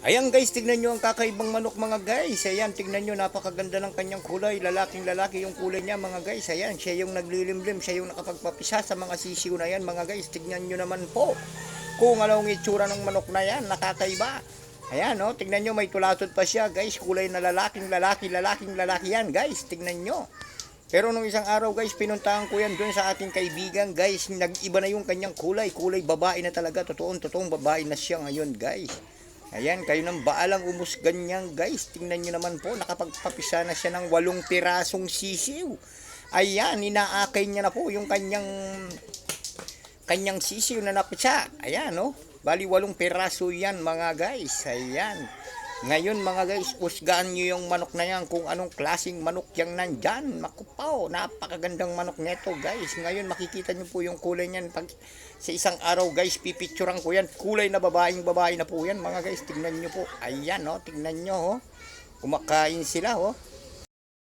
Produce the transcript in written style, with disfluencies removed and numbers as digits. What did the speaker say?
Ayan guys, tignan nyo ang kakaibang manok mga guys. Ayan, tignan nyo, napakaganda ng kanyang kulay. Lalaking lalaki yung kulay niya mga guys. Ayan, siya yung naglilimlim, siya yung nakapagpapisa sa mga sisiw na yan mga guys. Tignan nyo naman po kung anong itsura ng manok na yan, nakakaiba. Ayan, no, tignan nyo, may tulatod pa siya guys. Kulay na lalaking lalaki yan guys. Tignan nyo. Pero nung isang araw guys, pinuntahan ko yan doon sa ating kaibigan guys. Nag-iba na yung kanyang kulay. Kulay babae na talaga. Totoong babae na siya ngayon guys. Ayan, kayo nang baalang umusgan niyan guys. Tingnan nyo naman po, nakapagpapisa na siya ng 8 pirasong sisiw. Ayan, inaakay niya na po yung kanyang sisiw na napisa. Ayan, no? Bali 8 piraso yan mga guys. Ayan. Ngayon mga guys, usgaan nyo yung manok na yan kung anong klaseng manok yung nandyan. Makupaw, napakagandang manok neto guys. Ngayon makikita nyo po yung kulay niyan. Pag sa isang araw guys, pipicturean ko yan. Kulay na babae na po yan mga guys. Tingnan nyo po. Ayan, oh, tingnan nyo, oh. Kumakain sila, oh.